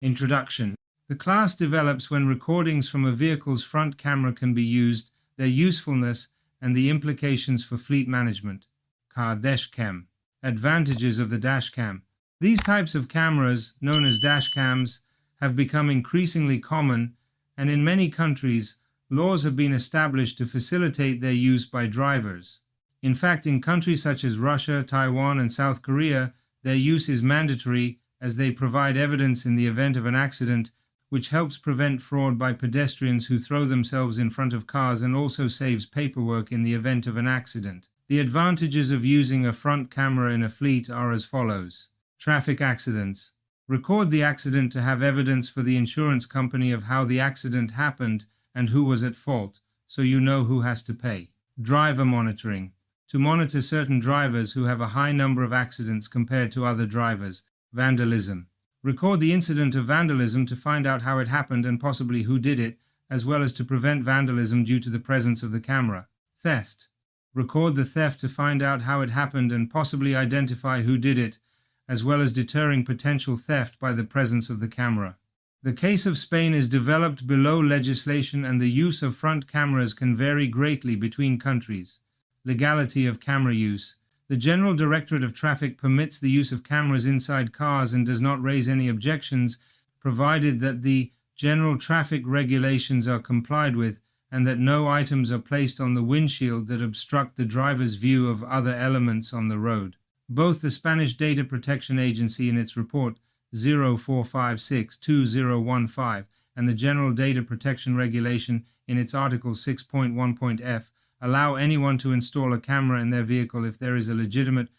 Introduction. The class develops when recordings from a vehicle's front camera can be used, their usefulness, and the implications for fleet management. Car Dashcam. Advantages of the dashcam. These types of cameras, known as dashcams, have become increasingly common, and in many countries, laws have been established to facilitate their use by drivers. In fact, in countries such as Russia, Taiwan, and South Korea, their use is mandatory as they provide evidence in the event of an accident, which helps prevent fraud by pedestrians who throw themselves in front of cars and also saves paperwork in the event of an accident. The advantages of using a front camera in a fleet are as follows. Traffic accidents. Record the accident to have evidence for the insurance company of how the accident happened and who was at fault, so you know who has to pay. Driver monitoring. To monitor certain drivers who have a high number of accidents compared to other drivers. Vandalism. Record the incident of vandalism to find out how it happened and possibly who did it, as well as to prevent vandalism due to the presence of the camera. Theft. Record the theft to find out how it happened and possibly identify who did it, as well as deterring potential theft by the presence of the camera. The case of Spain is developed below legislation, and the use of front cameras can vary greatly between countries. Legality of camera use. The General Directorate of Traffic permits the use of cameras inside cars and does not raise any objections, provided that the general traffic regulations are complied with and that no items are placed on the windshield that obstruct the driver's view of other elements on the road. Both the Spanish Data Protection Agency in its report 0456-2015 and the General Data Protection Regulation in its Article 6.1.f allow anyone to install a camera in their vehicle if there is a legitimate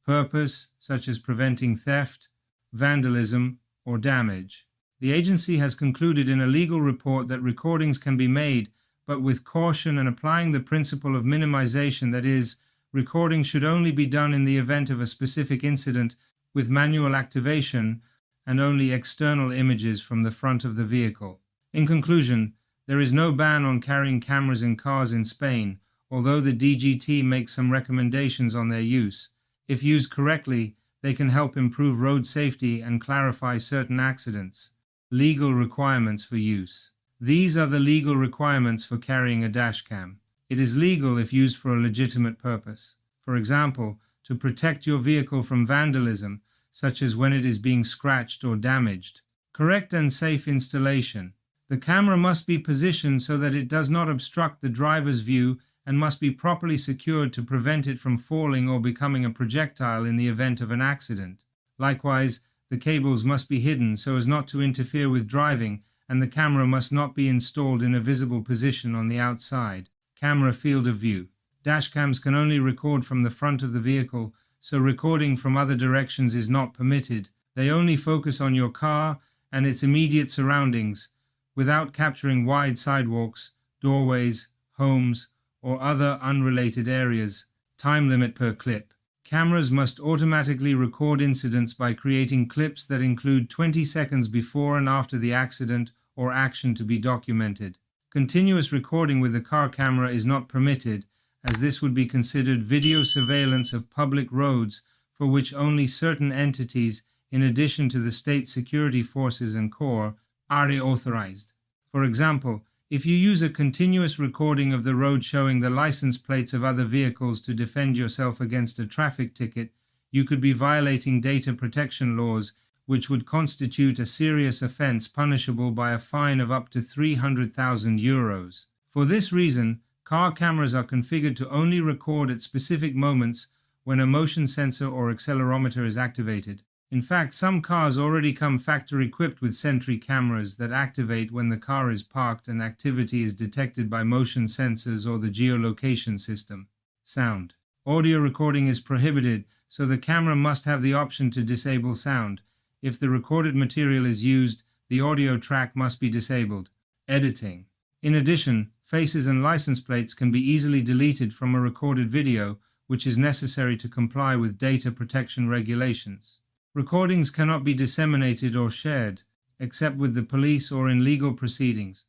purpose, such as preventing theft, vandalism, or damage. The agency has concluded in a legal report that recordings can be made, but with caution and applying the principle of minimization, that is, recording should only be done in the event of a specific incident with manual activation and only external images from the front of the vehicle. In conclusion, there is no ban on carrying cameras in cars in Spain, although the DGT makes some recommendations on their use. If used correctly, they can help improve road safety and clarify certain accidents. Legal requirements for use. These are the legal requirements for carrying a dashcam. It is legal if used for a legitimate purpose. For example, to protect your vehicle from vandalism, such as when it is being scratched or damaged. Correct and safe installation. The camera must be positioned so that it does not obstruct the driver's view and must be properly secured to prevent it from falling or becoming a projectile in the event of an accident. Likewise, the cables must be hidden so as not to interfere with driving, and the camera must not be installed in a visible position on the outside. Camera field of view. Dashcams can only record from the front of the vehicle, so recording from other directions is not permitted. They only focus on your car and its immediate surroundings, without capturing wide sidewalks, doorways, homes, or other unrelated areas. Time limit per clip. Cameras must automatically record incidents by creating clips that include 20 seconds before and after the accident or action to be documented. Continuous recording with the car camera is not permitted, as this would be considered video surveillance of public roads for which only certain entities, in addition to the state security forces and corps, are authorized. For example, if you use a continuous recording of the road showing the license plates of other vehicles to defend yourself against a traffic ticket, you could be violating data protection laws, which would constitute a serious offense punishable by a fine of up to 300,000 euros. For this reason, car cameras are configured to only record at specific moments when a motion sensor or accelerometer is activated. In fact, some cars already come factory-equipped with Sentry cameras that activate when the car is parked and activity is detected by motion sensors or the geolocation system. Sound. Audio recording is prohibited, so the camera must have the option to disable sound. If the recorded material is used, the audio track must be disabled. Editing. In addition, faces and license plates can be easily deleted from a recorded video, which is necessary to comply with data protection regulations. Recordings cannot be disseminated or shared, except with the police or in legal proceedings.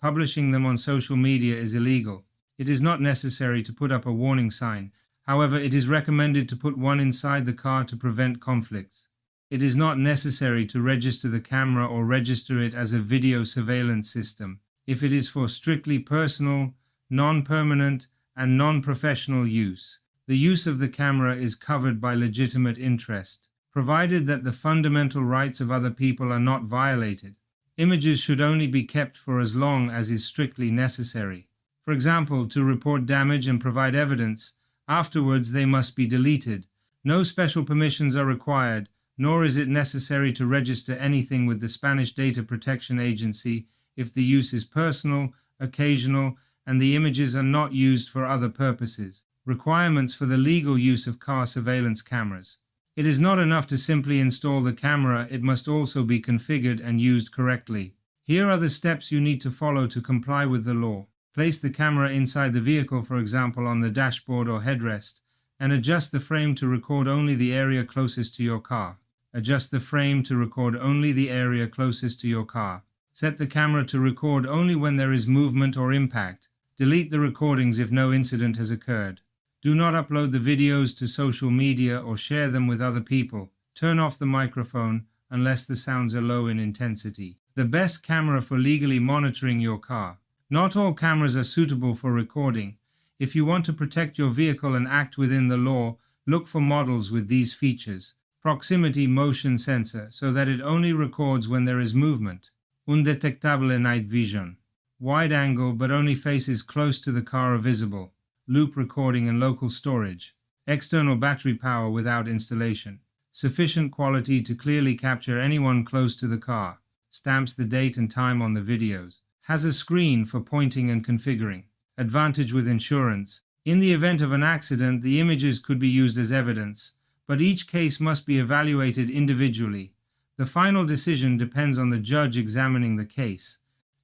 Publishing them on social media is illegal. It is not necessary to put up a warning sign. However, it is recommended to put one inside the car to prevent conflicts. It is not necessary to register the camera or register it as a video surveillance system if it is for strictly personal, non-permanent, and non-professional use. The use of the camera is covered by legitimate interest, provided that the fundamental rights of other people are not violated. Images should only be kept for as long as is strictly necessary. For example, to report damage and provide evidence. Afterwards, they must be deleted. No special permissions are required, nor is it necessary to register anything with the Spanish Data Protection Agency if the use is personal, occasional, and the images are not used for other purposes. Requirements for the legal use of car surveillance cameras. It is not enough to simply install the camera, it must also be configured and used correctly. Here are the steps you need to follow to comply with the law. Place the camera inside the vehicle, for example on the dashboard or headrest, and adjust the frame to record only the area closest to your car. Adjust the frame to record only the area closest to your car. Set the camera to record only when there is movement or impact. Delete the recordings if no incident has occurred. Do not upload the videos to social media or share them with other people. Turn off the microphone unless the sounds are low in intensity. The best camera for legally monitoring your car. Not all cameras are suitable for recording. If you want to protect your vehicle and act within the law, look for models with these features. Proximity motion sensor, so that it only records when there is movement. Undetectable night vision. Wide angle but only faces close to the car are visible. Loop recording and local storage. External battery power without installation. Sufficient quality to clearly capture anyone close to the car. Stamps the date and time on the videos. Has a screen for pointing and configuring. Advantage with insurance. In the event of an accident, the images could be used as evidence, but each case must be evaluated individually. The final decision depends on the judge examining the case.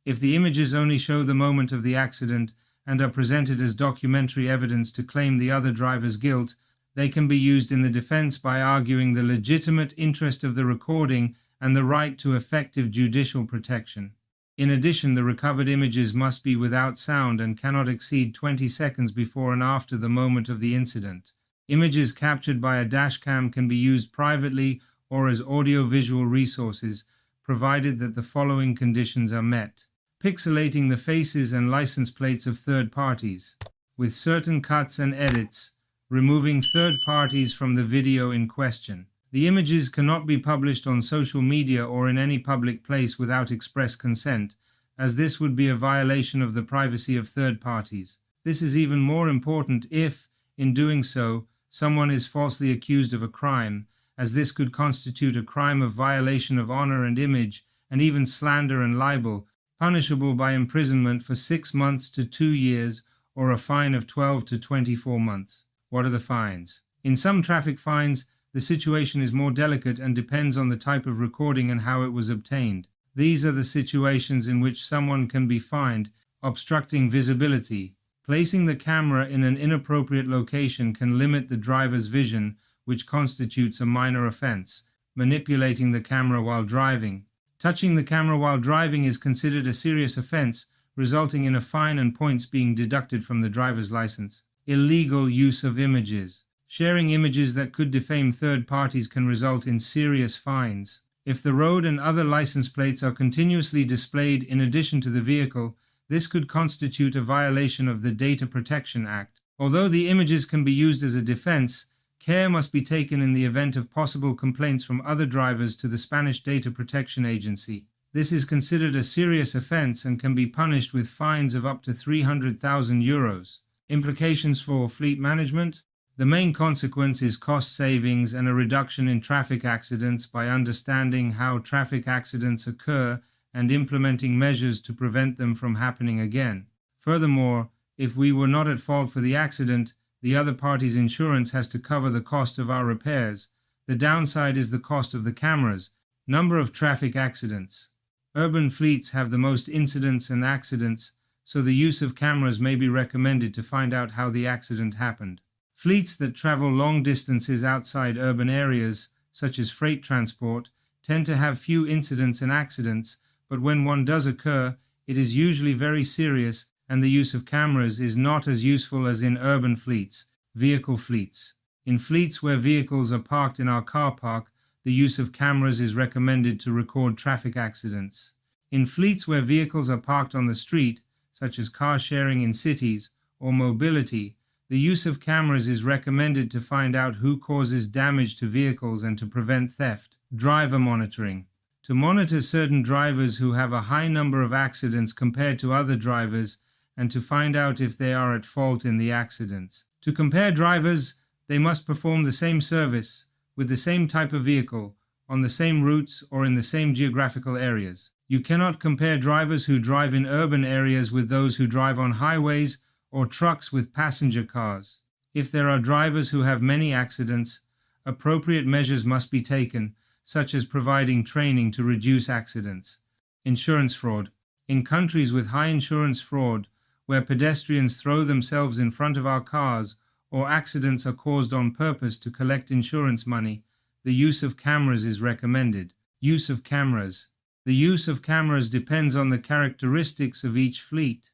If the images only show the moment of the accident and are presented as documentary evidence to claim the other driver's guilt, they can be used in the defense by arguing the legitimate interest of the recording and the right to effective judicial protection. In addition, the recovered images must be without sound and cannot exceed 20 seconds before and after the moment of the incident. Images captured by a dashcam can be used privately or as audio-visual resources, provided that the following conditions are met. Pixelating the faces and license plates of third parties, with certain cuts and edits, removing third parties from the video in question. The images cannot be published on social media or in any public place without express consent, as this would be a violation of the privacy of third parties. This is even more important if, in doing so, someone is falsely accused of a crime, as this could constitute a crime of violation of honor and image, and even slander and libel, punishable by imprisonment for 6 months to 2 years or a fine of 12 to 24 months. What are the fines? In some traffic fines, the situation is more delicate and depends on the type of recording and how it was obtained. These are the situations in which someone can be fined: obstructing visibility. Placing the camera in an inappropriate location can limit the driver's vision, which constitutes a minor offense. Manipulating the camera while driving. Touching the camera while driving is considered a serious offense, resulting in a fine and points being deducted from the driver's license. Illegal use of images. Sharing images that could defame third parties can result in serious fines. If the road and other license plates are continuously displayed in addition to the vehicle, this could constitute a violation of the Data Protection Act. Although the images can be used as a defense, care must be taken in the event of possible complaints from other drivers to the Spanish Data Protection Agency. This is considered a serious offense and can be punished with fines of up to 300,000 euros. Implications for fleet management? The main consequence is cost savings and a reduction in traffic accidents by understanding how traffic accidents occur and implementing measures to prevent them from happening again. Furthermore, if we were not at fault for the accident, the other party's insurance has to cover the cost of our repairs. The downside is the cost of the cameras. Number of traffic accidents. Urban fleets have the most incidents and accidents, so the use of cameras may be recommended to find out how the accident happened. Fleets that travel long distances outside urban areas, such as freight transport, tend to have few incidents and accidents, but when one does occur, it is usually very serious, and the use of cameras is not as useful as in urban fleets. Vehicle fleets. In fleets where vehicles are parked in our car park, the use of cameras is recommended to record traffic accidents. In fleets where vehicles are parked on the street, such as car sharing in cities or mobility, the use of cameras is recommended to find out who causes damage to vehicles and to prevent theft. Driver monitoring. To monitor certain drivers who have a high number of accidents compared to other drivers and to find out if they are at fault in the accidents. To compare drivers, they must perform the same service with the same type of vehicle on the same routes or in the same geographical areas. You cannot compare drivers who drive in urban areas with those who drive on highways or trucks with passenger cars. If there are drivers who have many accidents, appropriate measures must be taken, such as providing training to reduce accidents. Insurance fraud. In countries with high insurance fraud, where pedestrians throw themselves in front of our cars or accidents are caused on purpose to collect insurance money, the use of cameras is recommended. Use of cameras. The use of cameras depends on the characteristics of each fleet.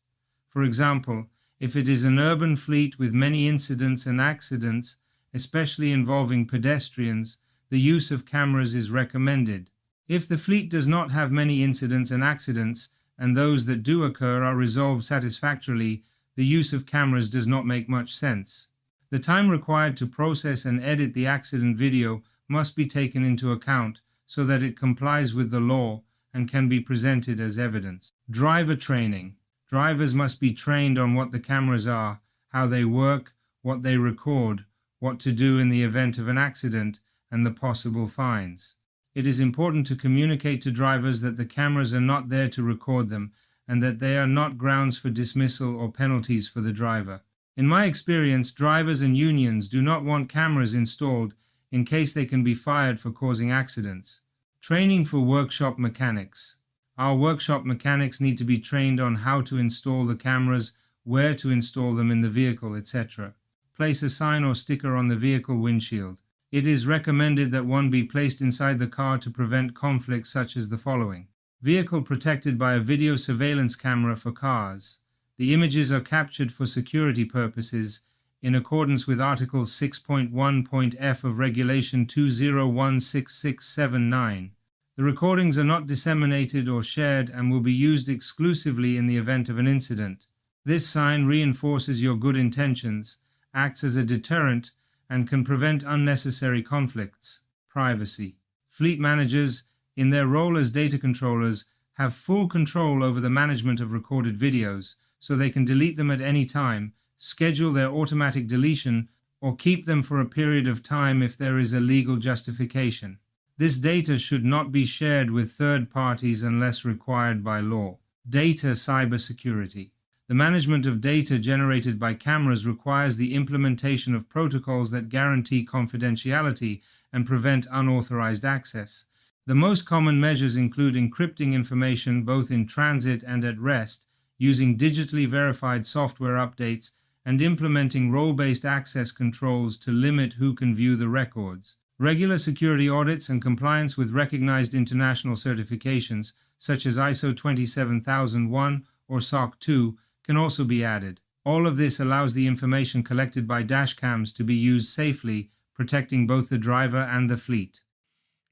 For example, if it is an urban fleet with many incidents and accidents, especially involving pedestrians, the use of cameras is recommended. If the fleet does not have many incidents and accidents, and those that do occur are resolved satisfactorily, the use of cameras does not make much sense. The time required to process and edit the accident video must be taken into account so that it complies with the law and can be presented as evidence. Driver training. Drivers must be trained on what the cameras are, how they work, what they record, what to do in the event of an accident, and the possible fines. It is important to communicate to drivers that the cameras are not there to record them and that they are not grounds for dismissal or penalties for the driver. In my experience, drivers and unions do not want cameras installed in case they can be fired for causing accidents. Training for workshop mechanics. Our workshop mechanics need to be trained on how to install the cameras, where to install them in the vehicle, etc. Place a sign or sticker on the vehicle windshield. It is recommended that one be placed inside the car to prevent conflicts such as the following. Vehicle protected by a video surveillance camera for cars. The images are captured for security purposes in accordance with Article 6.1.f of Regulation 2016679. The recordings are not disseminated or shared and will be used exclusively in the event of an incident. This sign reinforces your good intentions, acts as a deterrent, and can prevent unnecessary conflicts. Privacy. Fleet managers, in their role as data controllers, have full control over the management of recorded videos, so they can delete them at any time, schedule their automatic deletion, or keep them for a period of time if there is a legal justification. This data should not be shared with third parties unless required by law. Data cybersecurity. The management of data generated by cameras requires the implementation of protocols that guarantee confidentiality and prevent unauthorized access. The most common measures include encrypting information both in transit and at rest, using digitally verified software updates, and implementing role-based access controls to limit who can view the records. Regular security audits and compliance with recognized international certifications, such as ISO 27001 or SOC 2, can also be added. All of this allows the information collected by dashcams to be used safely, protecting both the driver and the fleet.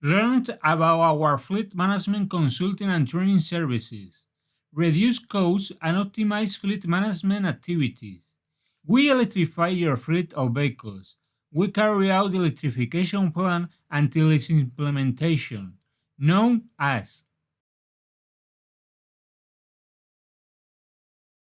Learn about our fleet management consulting and training services. Reduce costs and optimize fleet management activities. We electrify your fleet of vehicles. We carry out the electrification plan until its implementation, known as